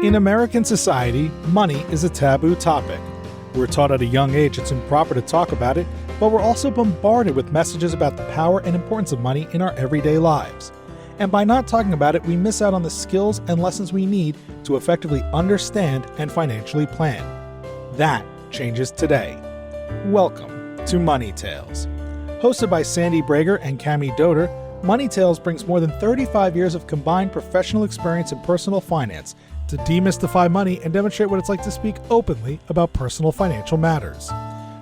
In American society, money is a taboo topic. We're taught at a young age it's improper to talk about it, but we're also bombarded with messages about the power and importance of money in our everyday lives. And by not talking about it, we miss out on the skills and lessons we need to effectively understand and financially plan. That changes today. Welcome to Money Tales. Hosted by Sandy Brager and Cami Doder, Money Tales brings more than 35 years of combined professional experience in personal finance to demystify money and demonstrate what it's like to speak openly about personal financial matters.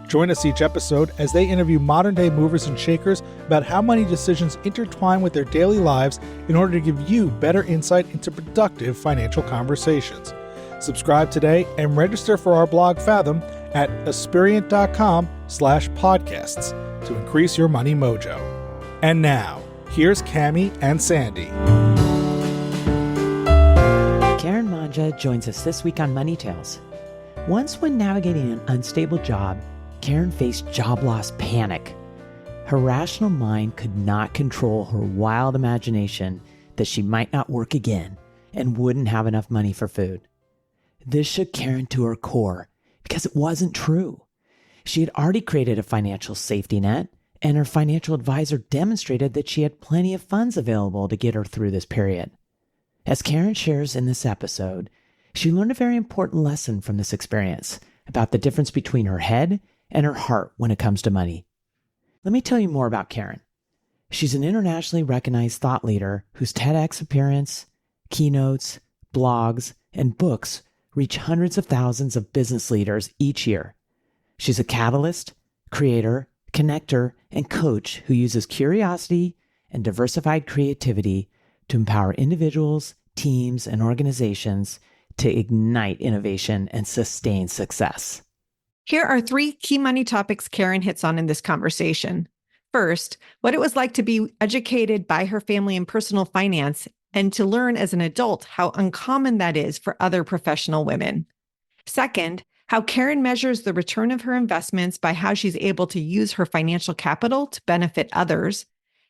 Join us each episode as they interview modern-day movers and shakers about how money decisions intertwine with their daily lives in order to give you better insight into productive financial conversations. Subscribe today and register for our blog Fathom at aspiriant.com/podcasts to increase your money mojo. And now, here's Cami and Sandy. Karen Mangia joins us this week on Money Tales. Once when navigating an unstable job, Karen faced job loss panic. Her rational mind could not control her wild imagination that she might not work again and wouldn't have enough money for food. This shook Karen to her core because it wasn't true. She had already created a financial safety net, and her financial advisor demonstrated that she had plenty of funds available to get her through this period. As Karen shares in this episode, she learned a very important lesson from this experience about the difference between her head and her heart when it comes to money. Let me tell you more about Karen. She's an internationally recognized thought leader whose TEDx appearance, keynotes, blogs, and books reach hundreds of thousands of business leaders each year. She's a catalyst, creator, connector, and coach who uses curiosity and diversified creativity to empower individuals, teams, and organizations to ignite innovation and sustain success. Here are 3 key money topics Karen hits on in this conversation. First, what it was like to be educated by her family in personal finance and to learn as an adult how uncommon that is for other professional women. Second, how Karen measures the return of her investments by how she's able to use her financial capital to benefit others.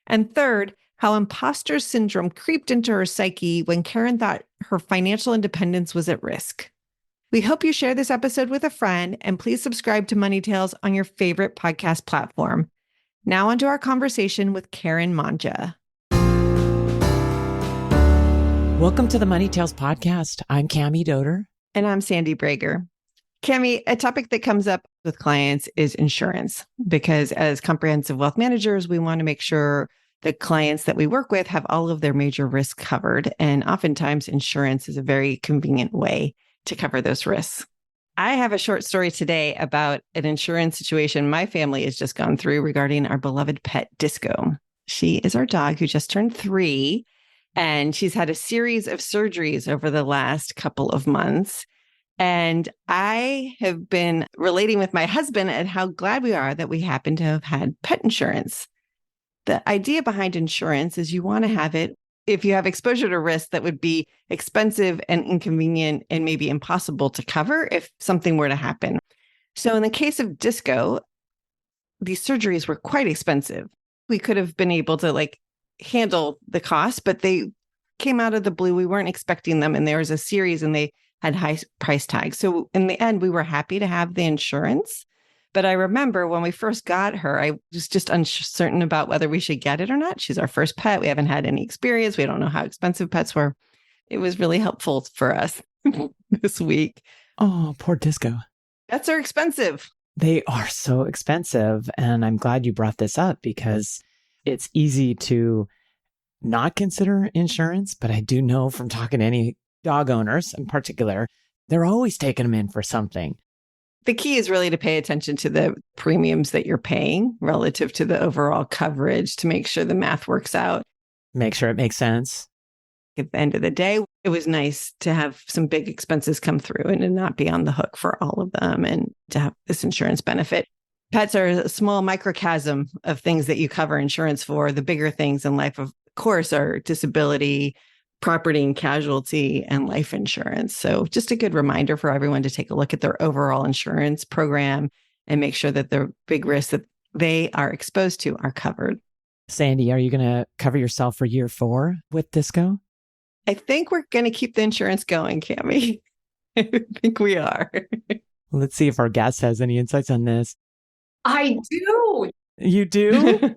And third, how imposter syndrome creeped into her psyche when Karen thought her financial independence was at risk. We hope you share this episode with a friend, and please subscribe to Money Tales on your favorite podcast platform. Now onto our conversation with Karen Mangia. Welcome to the Money Tales podcast. I'm Cami Doder. And I'm Sandy Brager. Cami, a topic that comes up with clients is insurance, because as comprehensive wealth managers, we want to make sure the clients that we work with have all of their major risks covered. And oftentimes insurance is a very convenient way to cover those risks. I have a short story today about an insurance situation my family has just gone through regarding our beloved pet Disco. She is our dog who just turned 3, and she's had a series of surgeries over the last couple of months. And I have been relating with my husband at how glad we are that we happen to have had pet insurance. The idea behind insurance is you want to have it if you have exposure to risk that would be expensive and inconvenient and maybe impossible to cover if something were to happen. So in the case of Disco, these surgeries were quite expensive. We could have been able to handle the cost, but they came out of the blue. We weren't expecting them. And there was a series and they had high price tags. So in the end, we were happy to have the insurance. But I remember when we first got her, I was just uncertain about whether we should get it or not. She's our first pet. We haven't had any experience. We don't know how expensive pets were. It was really helpful for us this week. Oh, poor Disco. Pets are expensive. They are so expensive. And I'm glad you brought this up because it's easy to not consider insurance. But I do know from talking to any dog owners in particular, they're always taking them in for something. The key is really to pay attention to the premiums that you're paying relative to the overall coverage to make sure the math works out. Make sure it makes sense. At the end of the day, it was nice to have some big expenses come through and to not be on the hook for all of them and to have this insurance benefit. Pets are a small microcosm of things that you cover insurance for. The bigger things in life, of course, are disability, property and casualty, and life insurance. So just a good reminder for everyone to take a look at their overall insurance program and make sure that the big risks that they are exposed to are covered. Sandy, are you going to cover yourself for year 4 with Disco? I think we're going to keep the insurance going, Cami. I think we are. Let's see if our guest has any insights on this. I do. You do?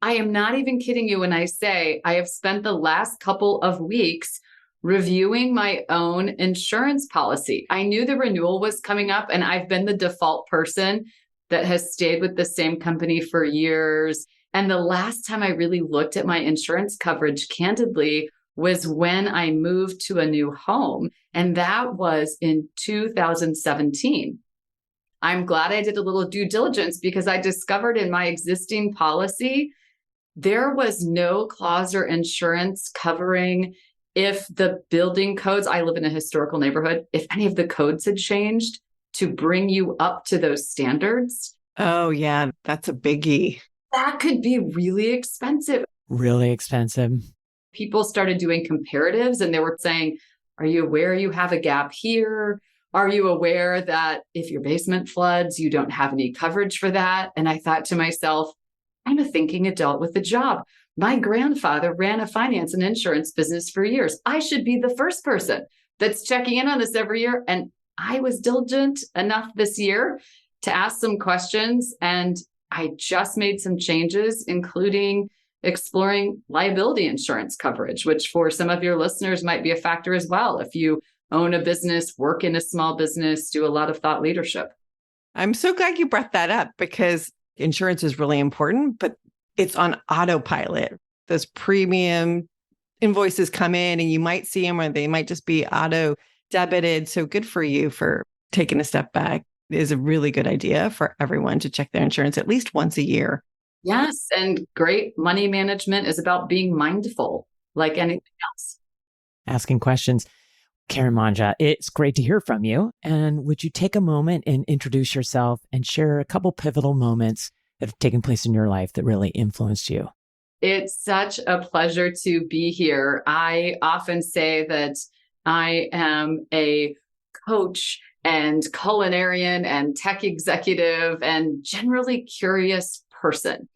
I am not even kidding you when I say I have spent the last couple of weeks reviewing my own insurance policy. I knew the renewal was coming up, and I've been the default person that has stayed with the same company for years. And the last time I really looked at my insurance coverage candidly was when I moved to a new home. And that was in 2017. I'm glad I did a little due diligence because I discovered in my existing policy, there was no clause or insurance covering if the building codes, I live in a historical neighborhood, if any of the codes had changed to bring you up to those standards. Oh, yeah, that's a biggie. That could be really expensive. Really expensive. People started doing comparatives and they were saying, are you aware you have a gap here? Are you aware that if your basement floods, you don't have any coverage for that? And I thought to myself, I'm a thinking adult with a job. My grandfather ran a finance and insurance business for years. I should be the first person that's checking in on this every year. And I was diligent enough this year to ask some questions. And I just made some changes, including exploring liability insurance coverage, which for some of your listeners might be a factor as well. If you own a business, work in a small business, do a lot of thought leadership. I'm so glad you brought that up because insurance is really important, but it's on autopilot. Those premium invoices come in and you might see them or they might just be auto debited. So good for you for taking a step back. It is a really good idea for everyone to check their insurance at least once a year. Yes. And great money management is about being mindful like anything else. Asking questions. Karen Mangia, it's great to hear from you. And would you take a moment and introduce yourself and share a couple pivotal moments that have taken place in your life that really influenced you? It's such a pleasure to be here. I often say that I am a coach and culinarian and tech executive and generally curious person.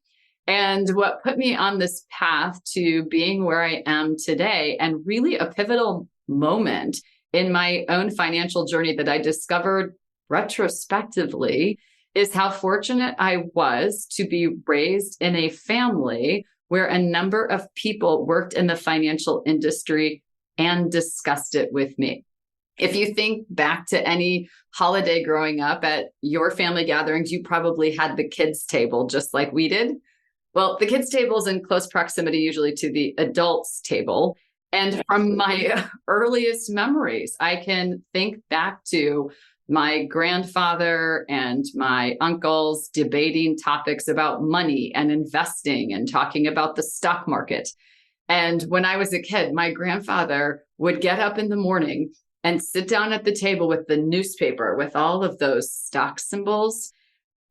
And what put me on this path to being where I am today, and really a pivotal moment in my own financial journey that I discovered retrospectively, is how fortunate I was to be raised in a family where a number of people worked in the financial industry and discussed it with me. If you think back to any holiday growing up at your family gatherings, you probably had the kids' table just like we did. Well, the kids' table is in close proximity usually to the adults' table. And from my earliest memories, I can think back to my grandfather and my uncles debating topics about money and investing and talking about the stock market. And when I was a kid, my grandfather would get up in the morning and sit down at the table with the newspaper with all of those stock symbols.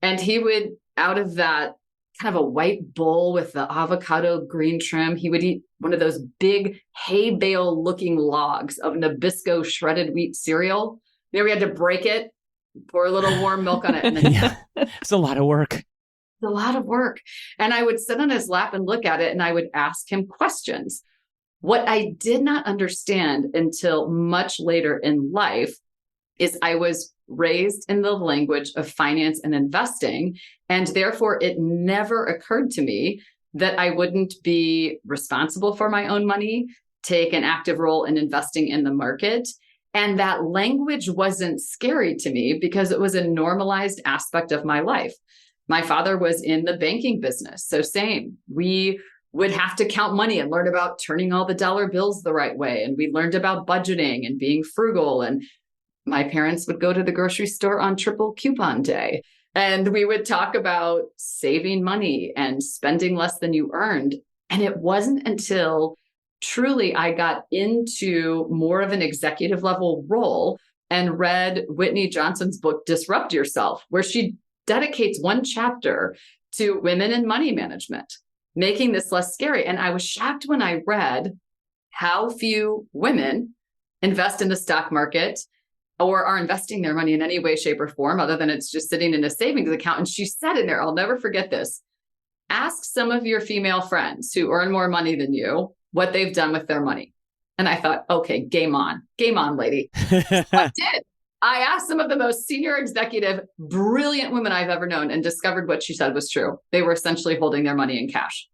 And he would, out of that kind of a white bowl with the avocado green trim, he would eat one of those big hay bale looking logs of Nabisco shredded wheat cereal. You know, we had to break it, pour a little warm milk on it. And then Yeah, it's a lot of work. It's a lot of work. And I would sit on his lap and look at it and I would ask him questions. What I did not understand until much later in life is I was raised in the language of finance and investing. And therefore, it never occurred to me that I wouldn't be responsible for my own money, take an active role in investing in the market. And that language wasn't scary to me because it was a normalized aspect of my life. My father was in the banking business. So same, we would have to count money and learn about turning all the dollar bills the right way. And we learned about budgeting and being frugal. And my parents would go to the grocery store on triple coupon day. And we would talk about saving money and spending less than you earned. And it wasn't until truly I got into more of an executive level role and read Whitney Johnson's book, Disrupt Yourself, where she dedicates one chapter to women in money management, making this less scary. And I was shocked when I read how few women invest in the stock market or are investing their money in any way, shape, or form, other than it's just sitting in a savings account. And she said in there, I'll never forget this, ask some of your female friends who earn more money than you what they've done with their money. And I thought, okay, game on, lady. So I did. I asked some of the most senior executive, brilliant women I've ever known and discovered what she said was true. They were essentially holding their money in cash.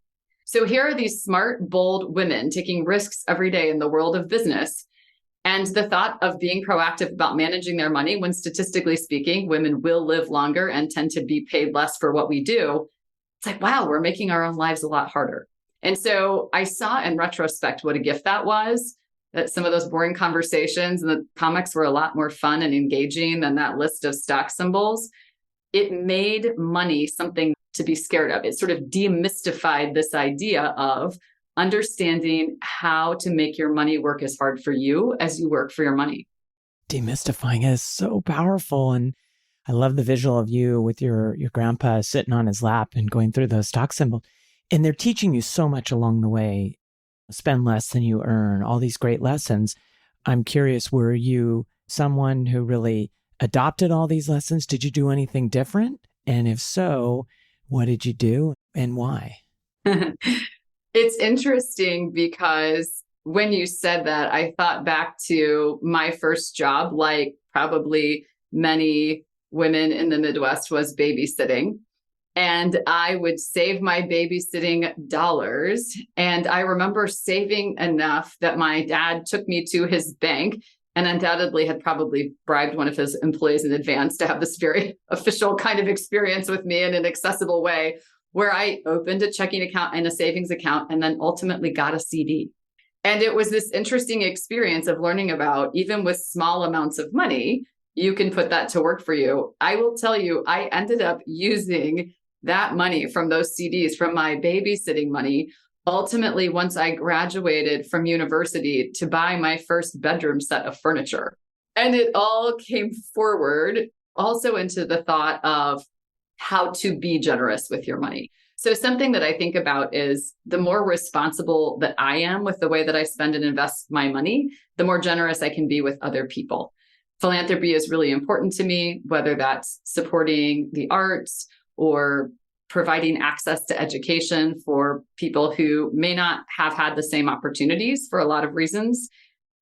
So here are these smart, bold women taking risks every day in the world of business. And the thought of being proactive about managing their money, when statistically speaking, women will live longer and tend to be paid less for what we do. It's like, wow, we're making our own lives a lot harder. And so I saw in retrospect what a gift that was, that some of those boring conversations and the comics were a lot more fun and engaging than that list of stock symbols. It made money something to be scared of. It sort of demystified this idea of understanding how to make your money work as hard for you as you work for your money. Demystifying is so powerful. And I love the visual of you with your grandpa sitting on his lap and going through those stock symbols. And they're teaching you so much along the way. Spend less than you earn, all these great lessons. I'm curious, were you someone who really adopted all these lessons? Did you do anything different? And if so, what did you do and why? It's interesting because when you said that, I thought back to my first job, like probably many women in the Midwest, was babysitting. And I would save my babysitting dollars. And I remember saving enough that my dad took me to his bank and undoubtedly had probably bribed one of his employees in advance to have this very official kind of experience with me in an accessible way, where I opened a checking account and a savings account and then ultimately got a CD. And it was this interesting experience of learning about, even with small amounts of money, you can put that to work for you. I will tell you, I ended up using that money from those CDs, from my babysitting money, ultimately, once I graduated from university, to buy my first bedroom set of furniture. And it all came forward also into the thought of how to be generous with your money. So something that I think about is the more responsible that I am with the way that I spend and invest my money, the more generous I can be with other people. Philanthropy is really important to me, whether that's supporting the arts or providing access to education for people who may not have had the same opportunities for a lot of reasons.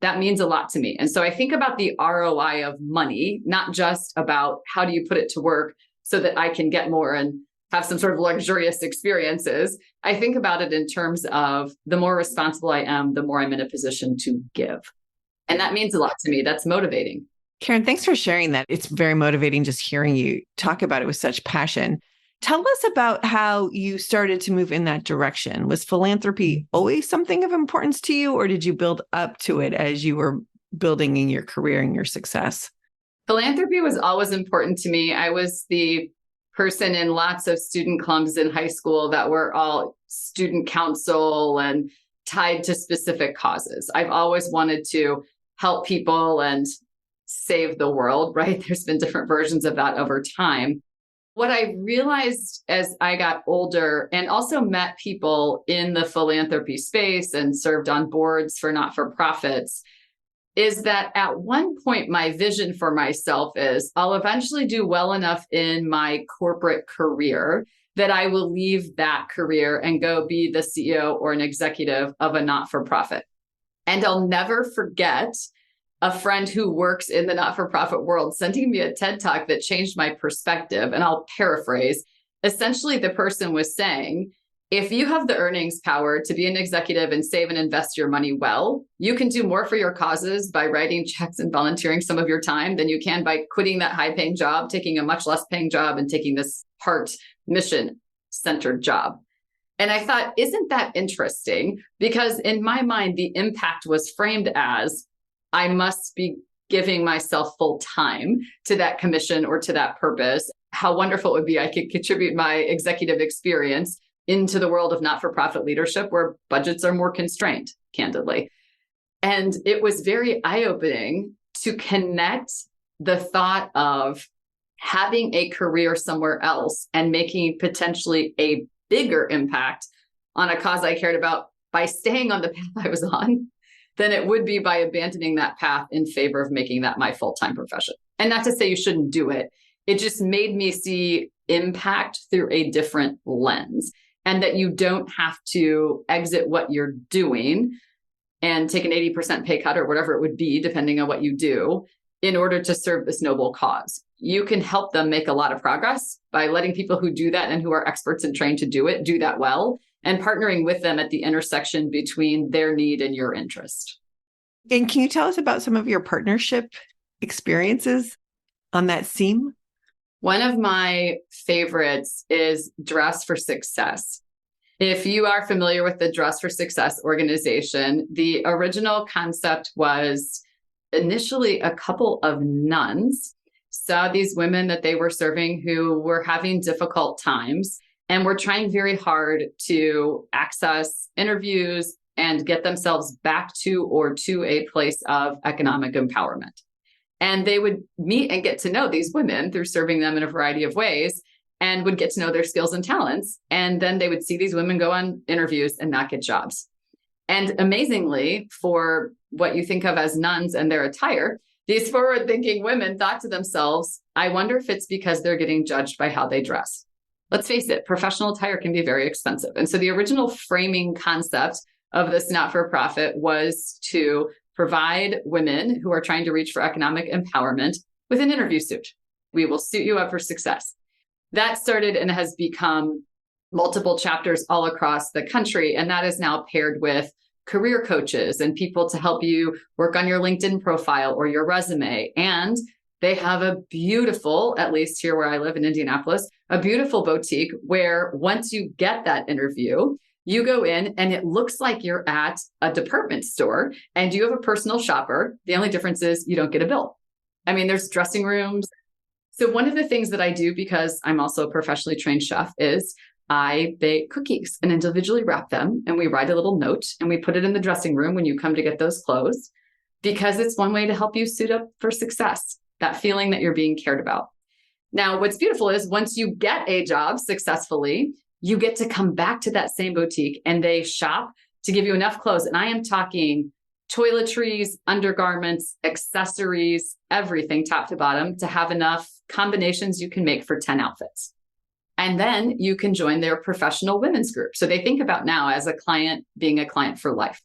That means a lot to me. And so I think about the ROI of money, not just about how do you put it to work so that I can get more and have some sort of luxurious experiences. I think about it in terms of the more responsible I am, the more I'm in a position to give. And that means a lot to me. That's motivating. Karen, thanks for sharing that. It's very motivating just hearing you talk about it with such passion. Tell us about how you started to move in that direction. Was philanthropy always something of importance to you, or did you build up to it as you were building in your career and your success? Philanthropy was always important to me. I was the person in lots of student clubs in high school that were all student council and tied to specific causes. I've always wanted to help people and save the world, right? There's been different versions of that over time. What I realized as I got older and also met people in the philanthropy space and served on boards for not-for-profits is that at one point, my vision for myself is I'll eventually do well enough in my corporate career that I will leave that career and go be the CEO or an executive of a not-for-profit. And I'll never forget a friend who works in the not-for-profit world sending me a TED Talk that changed my perspective. And I'll paraphrase. Essentially, the person was saying, if you have the earnings power to be an executive and save and invest your money well, you can do more for your causes by writing checks and volunteering some of your time than you can by quitting that high-paying job, taking a much less paying job, and taking this heart mission-centered job. And I thought, isn't that interesting? Because in my mind, the impact was framed as I must be giving myself full time to that commission or to that purpose. How wonderful it would be I could contribute my executive experience into the world of not-for-profit leadership where budgets are more constrained, candidly. And it was very eye-opening to connect the thought of having a career somewhere else and making potentially a bigger impact on a cause I cared about by staying on the path I was on than it would be by abandoning that path in favor of making that my full-time profession. And not to say you shouldn't do it. It just made me see impact through a different lens, and that you don't have to exit what you're doing and take an 80% pay cut or whatever it would be, depending on what you do, in order to serve this noble cause. You can help them make a lot of progress by letting people who do that and who are experts and trained to do that well, and partnering with them at the intersection between their need and your interest. And can you tell us about some of your partnership experiences on that theme? One of my favorites is Dress for Success. If you are familiar with the Dress for Success organization, the original concept was initially a couple of nuns saw these women that they were serving who were having difficult times and were trying very hard to access interviews and get themselves back to a place of economic empowerment. And they would meet and get to know these women through serving them in a variety of ways, and would get to know their skills and talents. And then they would see these women go on interviews and not get jobs. And amazingly, for what you think of as nuns and their attire, these forward-thinking women thought to themselves, I wonder if it's because they're getting judged by how they dress. Let's face it, professional attire can be very expensive. And so the original framing concept of this not-for-profit was to provide women who are trying to reach for economic empowerment with an interview suit. We will suit you up for success. That started and has become multiple chapters all across the country. And that is now paired with career coaches and people to help you work on your LinkedIn profile or your resume. And they have a beautiful, at least here where I live in Indianapolis, a beautiful boutique where once you get that interview, you go in and it looks like you're at a department store and you have a personal shopper. The only difference is you don't get a bill. I mean, there's dressing rooms. So one of the things that I do, because I'm also a professionally trained chef, is I bake cookies and individually wrap them. And we write a little note and we put it in the dressing room when you come to get those clothes, because it's one way to help you suit up for success, that feeling that you're being cared about. Now, what's beautiful is once you get a job successfully, you get to come back to that same boutique and they shop to give you enough clothes. And I am talking toiletries, undergarments, accessories, everything top to bottom to have enough combinations you can make for 10 outfits. And then you can join their professional women's group. So they think about now as a client being a client for life.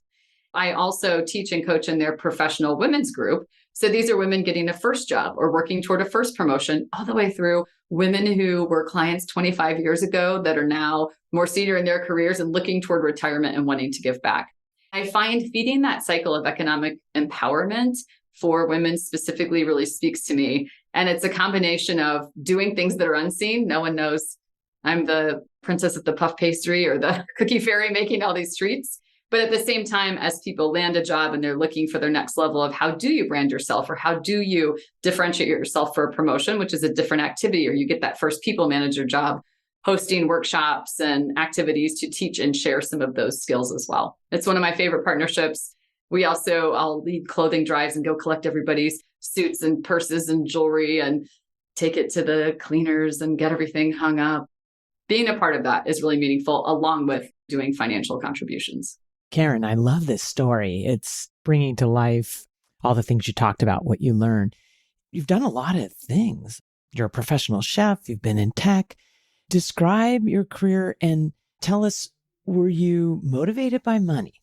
I also teach and coach in their professional women's group. So these are women getting a first job or working toward a first promotion, all the way through women who were clients 25 years ago that are now more senior in their careers and looking toward retirement and wanting to give back. I find feeding that cycle of economic empowerment for women specifically really speaks to me. And it's a combination of doing things that are unseen. No one knows I'm the princess of the puff pastry or the cookie fairy making all these treats. But at the same time, as people land a job and they're looking for their next level of how do you brand yourself or how do you differentiate yourself for a promotion, which is a different activity, or you get that first people manager job, hosting workshops and activities to teach and share some of those skills as well. It's one of my favorite partnerships. I'll lead clothing drives and go collect everybody's suits and purses and jewelry and take it to the cleaners and get everything hung up. Being a part of that is really meaningful, along with doing financial contributions. Karen, I love this story. It's bringing to life all the things you talked about, what you learned. You've done a lot of things. You're a professional chef. You've been in tech. Describe your career and tell us, were you motivated by money?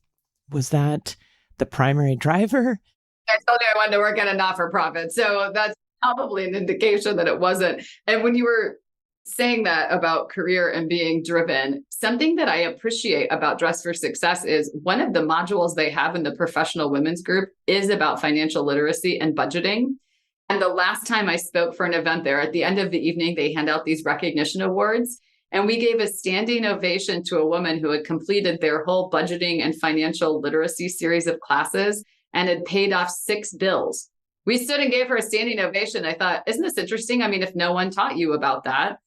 Was that the primary driver? I told you I wanted to work at a not-for-profit. So that's probably an indication that it wasn't. And when you were saying that about career and being driven, something that I appreciate about Dress for Success is one of the modules they have in the professional women's group is about financial literacy and budgeting. And the last time I spoke for an event there, at the end of the evening, they hand out these recognition awards. And we gave a standing ovation to a woman who had completed their whole budgeting and financial literacy series of classes and had paid off 6 bills. We stood and gave her a standing ovation. I thought, isn't this interesting? I mean, if no one taught you about that,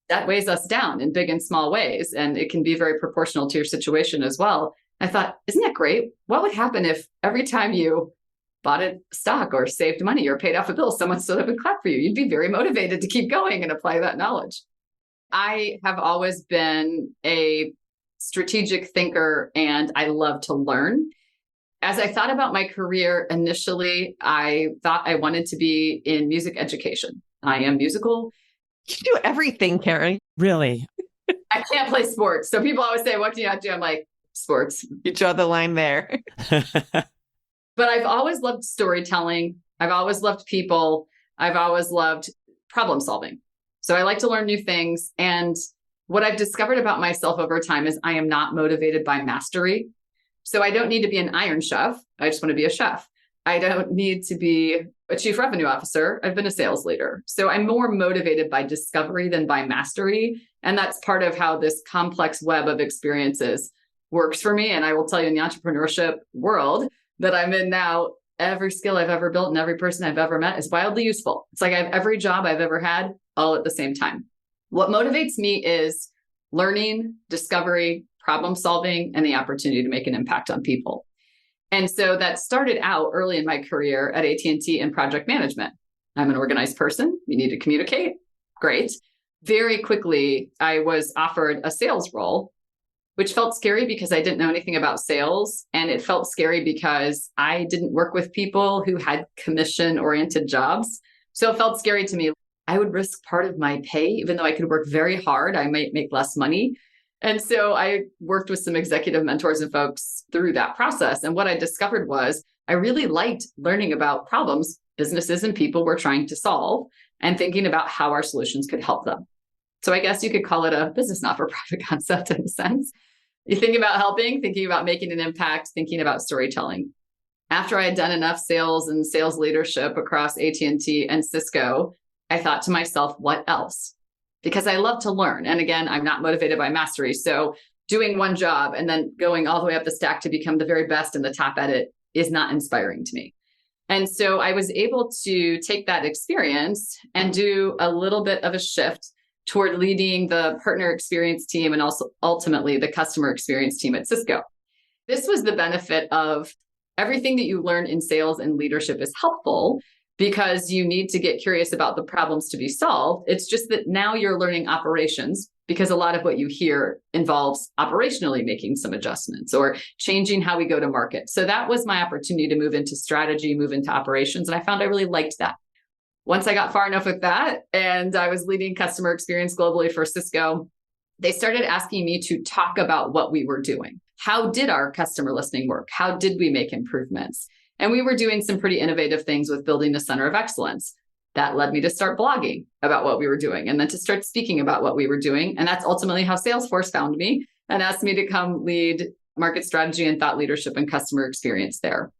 that weighs us down in big and small ways. And it can be very proportional to your situation as well. I thought, isn't that great? What would happen if every time you bought a stock or saved money or paid off a bill, someone stood up and clapped for you? You'd be very motivated to keep going and apply that knowledge. I have always been a strategic thinker and I love to learn. As I thought about my career initially, I thought I wanted to be in music education. I am musical. You can do everything, Karen. Really? I can't play sports. So people always say, what can you not do? I'm like, sports. You draw the line there. But I've always loved storytelling. I've always loved people. I've always loved problem solving. So I like to learn new things. And what I've discovered about myself over time is I am not motivated by mastery. So I don't need to be an Iron Chef. I just want to be a chef. I don't need to be a chief revenue officer. I've been a sales leader. So I'm more motivated by discovery than by mastery. And that's part of how this complex web of experiences works for me. And I will tell you, in the entrepreneurship world that I'm in now, every skill I've ever built and every person I've ever met is wildly useful. It's like I have every job I've ever had all at the same time. What motivates me is learning, discovery, problem solving, and the opportunity to make an impact on people. And so that started out early in my career at AT&T in project management. I'm an organized person. You need to communicate. Great. Very quickly, I was offered a sales role, which felt scary because I didn't know anything about sales. And it felt scary because I didn't work with people who had commission-oriented jobs. So it felt scary to me. I would risk part of my pay, even though I could work very hard. I might make less money. And so I worked with some executive mentors and folks through that process. And what I discovered was I really liked learning about problems businesses and people were trying to solve and thinking about how our solutions could help them. So I guess you could call it a business not-for-profit concept in a sense. You think about helping, thinking about making an impact, thinking about storytelling. After I had done enough sales and sales leadership across AT&T and Cisco, I thought to myself, what else? Because I love to learn. And again, I'm not motivated by mastery. So doing one job and then going all the way up the stack to become the very best and the top at it is not inspiring to me. And so I was able to take that experience and do a little bit of a shift toward leading the partner experience team and also ultimately the customer experience team at Cisco. This was the benefit of everything that you learn in sales and leadership is helpful because you need to get curious about the problems to be solved. It's just that now you're learning operations because a lot of what you hear involves operationally making some adjustments or changing how we go to market. So that was my opportunity to move into strategy, move into operations. And I found I really liked that. Once I got far enough with that and I was leading customer experience globally for Cisco, they started asking me to talk about what we were doing. How did our customer listening work? How did we make improvements? And we were doing some pretty innovative things with building a center of excellence. That led me to start blogging about what we were doing and then to start speaking about what we were doing. And that's ultimately how Salesforce found me and asked me to come lead market strategy and thought leadership and customer experience there.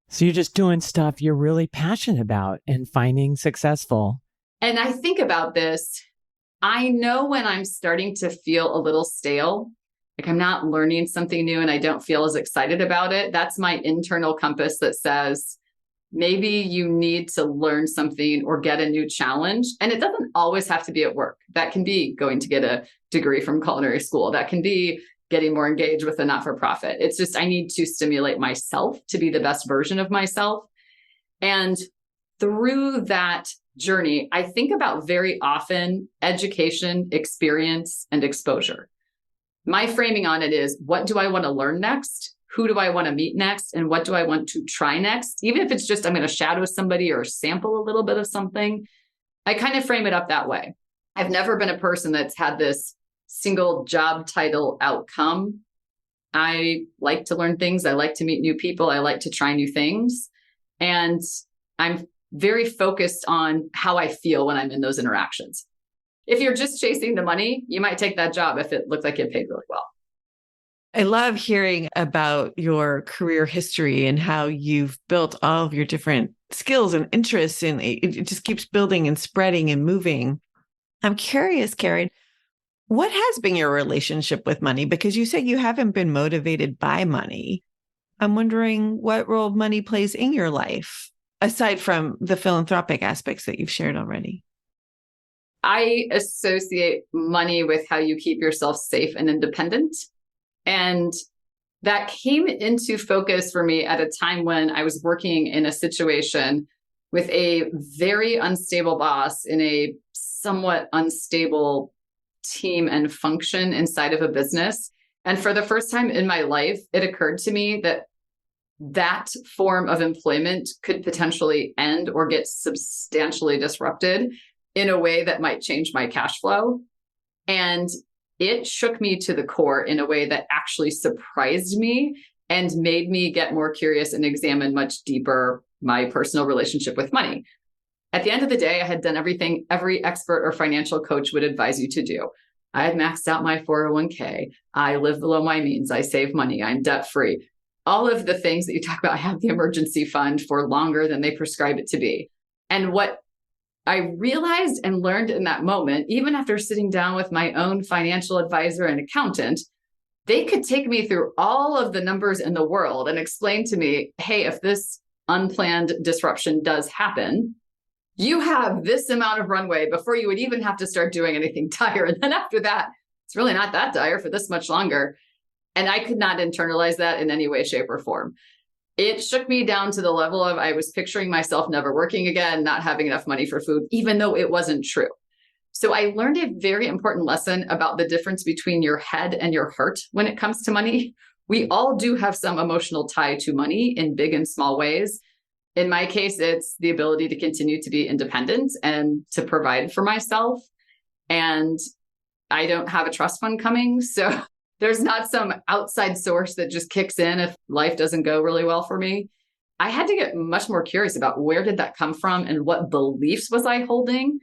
So you're just doing stuff you're really passionate about and finding successful. And I think about this, I know when I'm starting to feel a little stale, like I'm not learning something new and I don't feel as excited about it. That's my internal compass that says, maybe you need to learn something or get a new challenge. And it doesn't always have to be at work. That can be going to get a degree from culinary school. That can be getting more engaged with a not-for-profit. It's just, I need to stimulate myself to be the best version of myself. And through that journey, I think about very often education, experience, and exposure. My framing on it is, what do I want to learn next? Who do I want to meet next? And what do I want to try next? Even if it's just, I'm going to shadow somebody or sample a little bit of something, I kind of frame it up that way. I've never been a person that's had this single job title outcome. I like to learn things. I like to meet new people. I like to try new things. And I'm very focused on how I feel when I'm in those interactions. If you're just chasing the money, you might take that job if it looked like it paid really well. I love hearing about your career history and how you've built all of your different skills and interests, and it just keeps building and spreading and moving. I'm curious, Karen, what has been your relationship with money? Because you said you haven't been motivated by money. I'm wondering what role money plays in your life, aside from the philanthropic aspects that you've shared already. I associate money with how you keep yourself safe and independent. And that came into focus for me at a time when I was working in a situation with a very unstable boss in a somewhat unstable team and function inside of a business. And for the first time in my life, it occurred to me that that form of employment could potentially end or get substantially disrupted in a way that might change my cash flow. And it shook me to the core in a way that actually surprised me and made me get more curious and examine much deeper my personal relationship with money. At the end of the day, I had done everything every expert or financial coach would advise you to do. I had maxed out my 401k. I live below my means. I save money. I'm debt free. All of the things that you talk about, I have the emergency fund for longer than they prescribe it to be. And what I realized and learned in that moment, even after sitting down with my own financial advisor and accountant, they could take me through all of the numbers in the world and explain to me, hey, if this unplanned disruption does happen, you have this amount of runway before you would even have to start doing anything dire. And then after that, it's really not that dire for this much longer. And I could not internalize that in any way, shape, or form. It shook me down to the level of I was picturing myself never working again, not having enough money for food, even though it wasn't true. So I learned a very important lesson about the difference between your head and your heart when it comes to money. We all do have some emotional tie to money in big and small ways. In my case, it's the ability to continue to be independent and to provide for myself. And I don't have a trust fund coming. So there's not some outside source that just kicks in if life doesn't go really well for me. I had to get much more curious about where did that come from and what beliefs was I holding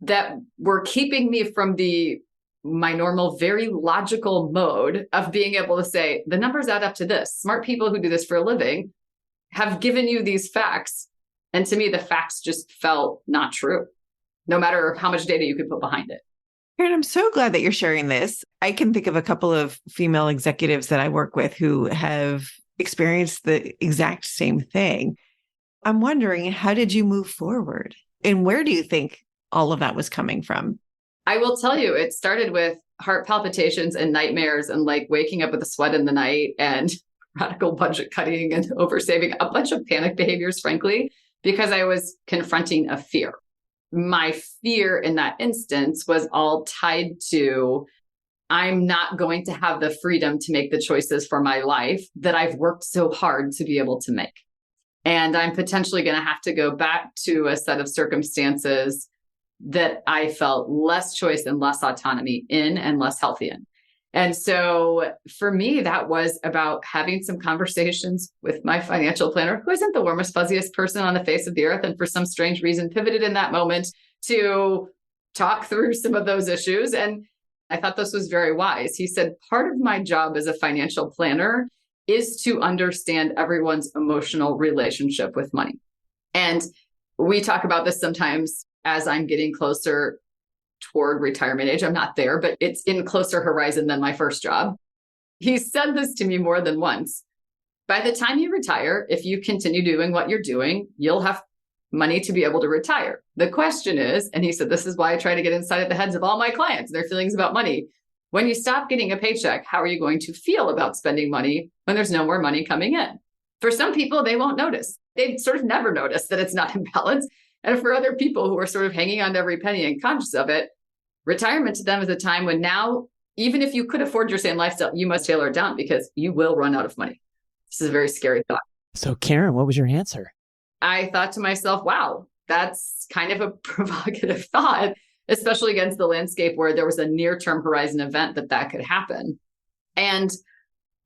that were keeping me from my normal, very logical mode of being able to say, the numbers add up to this. Smart people who do this for a living have given you these facts. And to me, the facts just felt not true, no matter how much data you could put behind it. Karen, I'm so glad that you're sharing this. I can think of a couple of female executives that I work with who have experienced the exact same thing. I'm wondering, how did you move forward? And where do you think all of that was coming from? I will tell you, it started with heart palpitations and nightmares and like waking up with a sweat in the night and radical budget cutting and oversaving, a bunch of panic behaviors, frankly, because I was confronting a fear. My fear in that instance was all tied to, I'm not going to have the freedom to make the choices for my life that I've worked so hard to be able to make. And I'm potentially going to have to go back to a set of circumstances that I felt less choice and less autonomy in and less healthy in. And so for me, that was about having some conversations with my financial planner, who isn't the warmest, fuzziest person on the face of the earth, and for some strange reason pivoted in that moment to talk through some of those issues. And I thought this was very wise. He said, part of my job as a financial planner is to understand everyone's emotional relationship with money. And we talk about this sometimes as I'm getting closer toward retirement age. I'm not there, but it's in closer horizon than my first job. He said this to me more than once. By the time you retire, if you continue doing what you're doing, you'll have money to be able to retire. The question is, and he said, this is why I try to get inside of the heads of all my clients, their feelings about money. When you stop getting a paycheck, how are you going to feel about spending money when there's no more money coming in? For some people, they won't notice. They sort of never notice that it's not in balance. And for other people who are sort of hanging on to every penny and conscious of it, retirement to them is a time when now, even if you could afford your same lifestyle, you must tailor it down because you will run out of money. This is a very scary thought. So Karen, what was your answer? I thought to myself, wow, that's kind of a provocative thought, especially against the landscape where there was a near-term horizon event that could happen. And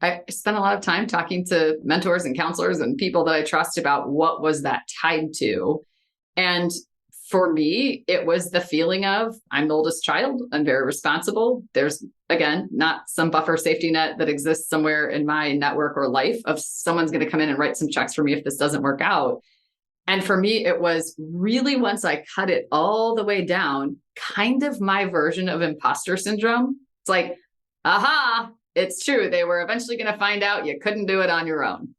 I spent a lot of time talking to mentors and counselors and people that I trust about what was that tied to. And for me, it was the feeling of, I'm the oldest child, I'm very responsible. There's, again, not some buffer safety net that exists somewhere in my network or life of someone's going to come in and write some checks for me if this doesn't work out. And for me, it was really, once I cut it all the way down, kind of my version of imposter syndrome. It's like, aha, it's true. They were eventually going to find out you couldn't do it on your own.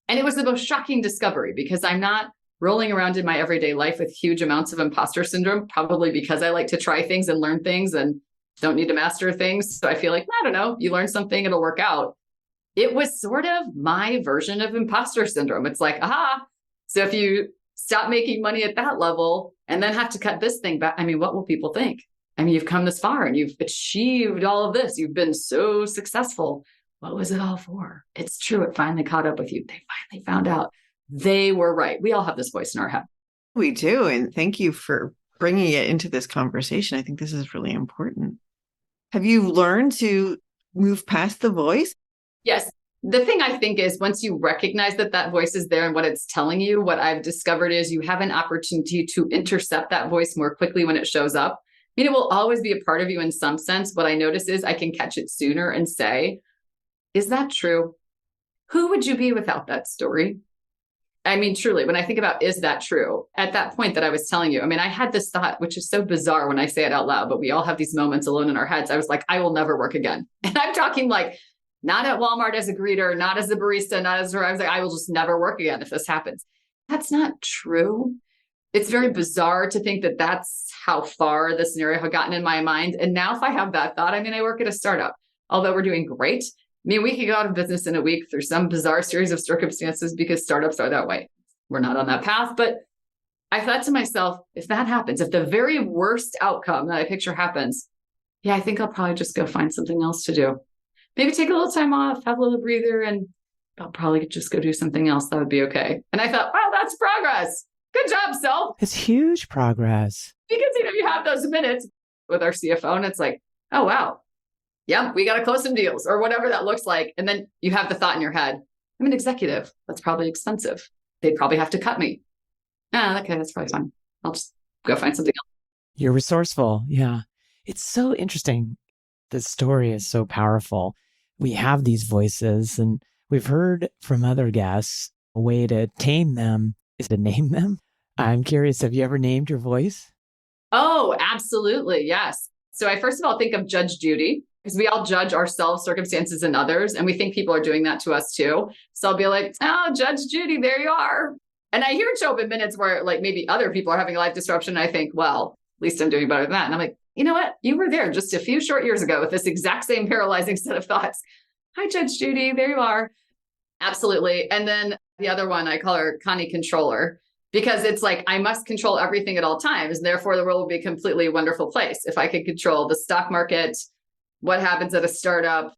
And it was the most shocking discovery because I'm not rolling around in my everyday life with huge amounts of imposter syndrome, probably because I like to try things and learn things and don't need to master things. So I feel like, I don't know, you learn something, it'll work out. It was sort of my version of imposter syndrome. It's like, aha. So if you stop making money at that level and then have to cut this thing back, I mean, what will people think? I mean, you've come this far and you've achieved all of this. You've been so successful. What was it all for? It's true. It finally caught up with you. They finally found out. They were right. We all have this voice in our head. We do. And thank you for bringing it into this conversation. I think this is really important. Have you learned to move past the voice? Yes. The thing I think is once you recognize that that voice is there and what it's telling you, what I've discovered is you have an opportunity to intercept that voice more quickly when it shows up. I mean, it will always be a part of you in some sense. What I notice is I can catch it sooner and say, is that true? Who would you be without that story? I mean, truly, when I think about, is that true? At that point that I was telling you, I mean, I had this thought, which is so bizarre when I say it out loud, but we all have these moments alone in our heads. I was like, I will never work again. And I'm talking like, not at Walmart as a greeter, not as a barista, not as I was like, I will just never work again if this happens. That's not true. It's very bizarre to think that that's how far the scenario had gotten in my mind. And now if I have that thought, I mean, I work at a startup, although we're doing great. I mean, we could go out of business in a week through some bizarre series of circumstances because startups are that way. We're not on that path. But I thought to myself, if that happens, if the very worst outcome that I picture happens, yeah, I think I'll probably just go find something else to do. Maybe take a little time off, have a little breather, and I'll probably just go do something else. That would be okay. And I thought, wow, that's progress. Good job, self. It's huge progress. Because you have those minutes with our CFO and it's like, oh, wow. Yeah, we got to close some deals or whatever that looks like. And then you have the thought in your head, I'm an executive. That's probably expensive. They'd probably have to cut me. Okay, that's probably fine. I'll just go find something else. You're resourceful. Yeah. It's so interesting. The story is so powerful. We have these voices and we've heard from other guests, a way to tame them is to name them. I'm curious, have you ever named your voice? Oh, absolutely. Yes. So I first of all think of Judge Judy because we all judge ourselves, circumstances, and others. And we think people are doing that to us too. So I'll be like, oh, Judge Judy, there you are. And I hear it show up in minutes where like maybe other people are having a life disruption. And I think, well, at least I'm doing better than that. And I'm like, you know what? You were there just a few short years ago with this exact same paralyzing set of thoughts. Hi, Judge Judy. There you are. Absolutely. And then the other one, I call her Connie Controller because it's like, I must control everything at all times. And therefore the world will be a completely wonderful place. If I could control the stock market, what happens at a startup,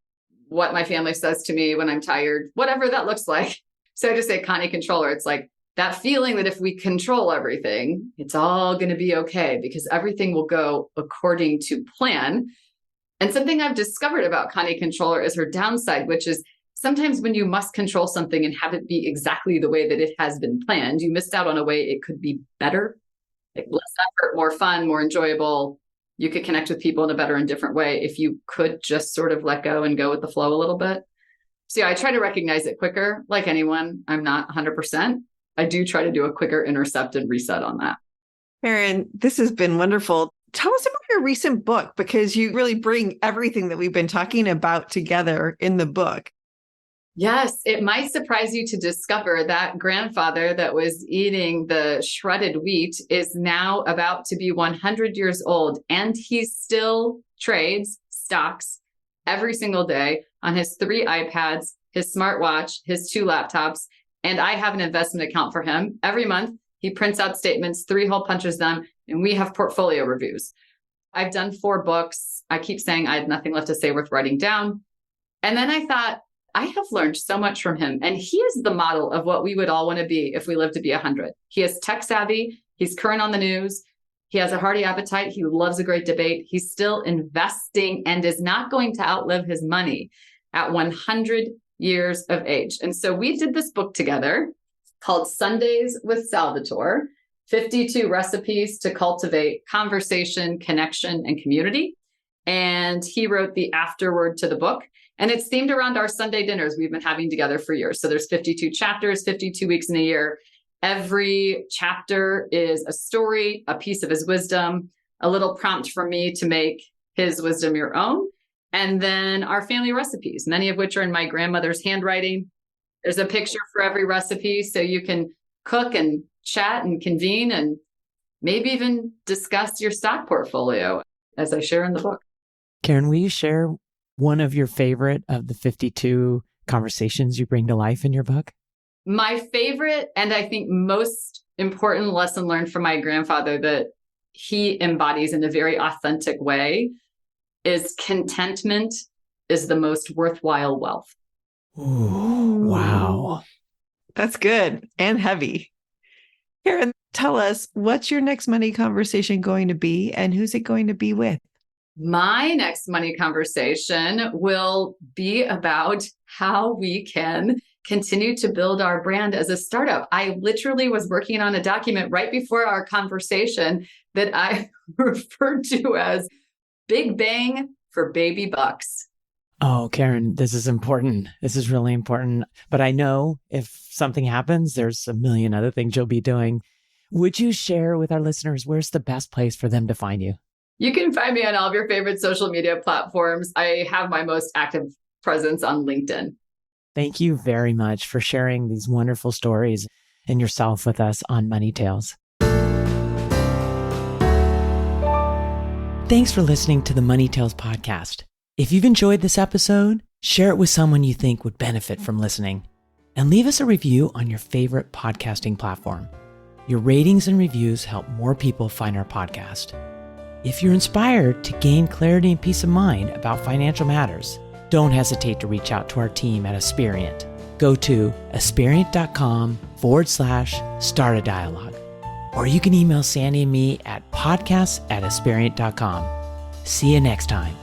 what my family says to me when I'm tired, whatever that looks like. So I just say Connie Controller. It's like that feeling that if we control everything, it's all going to be okay because everything will go according to plan. And something I've discovered about Connie Controller is her downside, which is sometimes when you must control something and have it be exactly the way that it has been planned, you missed out on a way it could be better, like less effort, more fun, more enjoyable. You could connect with people in a better and different way if you could just sort of let go and go with the flow a little bit. So yeah, I try to recognize it quicker. Like anyone, I'm not 100%. I do try to do a quicker intercept and reset on that. Karen, this has been wonderful. Tell us about your recent book, because you really bring everything that we've been talking about together in the book. Yes, it might surprise you to discover that grandfather that was eating the shredded wheat is now about to be 100 years old, and he still trades stocks every single day on his 3 iPads, his smartwatch, his 2 laptops. And I have an investment account for him. Every month, he prints out statements, 3 hole punches them, and we have portfolio reviews. I've done 4 books. I keep saying I had nothing left to say worth writing down. And then I thought, I have learned so much from him. And he is the model of what we would all want to be if we live to be 100. He is tech savvy. He's current on the news. He has a hearty appetite. He loves a great debate. He's still investing and is not going to outlive his money at 100 years of age. And so we did this book together called Sundays with Salvatore, 52 recipes to cultivate conversation, connection, and community. And he wrote the afterword to the book. And it's themed around our Sunday dinners we've been having together for years. So there's 52 chapters, 52 weeks in a year. Every chapter is a story, a piece of his wisdom, a little prompt for me to make his wisdom your own. And then our family recipes, many of which are in my grandmother's handwriting. There's a picture for every recipe, so you can cook and chat and convene and maybe even discuss your stock portfolio, as I share in the book. Karen, will you share one of your favorite of the 52 conversations you bring to life in your book? My favorite, and I think most important lesson learned from my grandfather that he embodies in a very authentic way is contentment is the most worthwhile wealth. Ooh, wow. That's good and heavy. Karen, tell us, what's your next money conversation going to be and who's it going to be with? My next money conversation will be about how we can continue to build our brand as a startup. I literally was working on a document right before our conversation that I referred to as Big Bang for Baby Bucks. Oh, Karen, this is important. This is really important. But I know if something happens, there's a million other things you'll be doing. Would you share with our listeners where's the best place for them to find you? You can find me on all of your favorite social media platforms. I have my most active presence on LinkedIn. Thank you very much for sharing these wonderful stories and yourself with us on Money Tales. Thanks for listening to the Money Tales podcast. If you've enjoyed this episode, share it with someone you think would benefit from listening. And leave us a review on your favorite podcasting platform. Your ratings and reviews help more people find our podcast. If you're inspired to gain clarity and peace of mind about financial matters, don't hesitate to reach out to our team at Aspirient. Go to aspirient.com/start a dialogue. Or you can email Sandy and me at podcasts@aspirient.com. See you next time.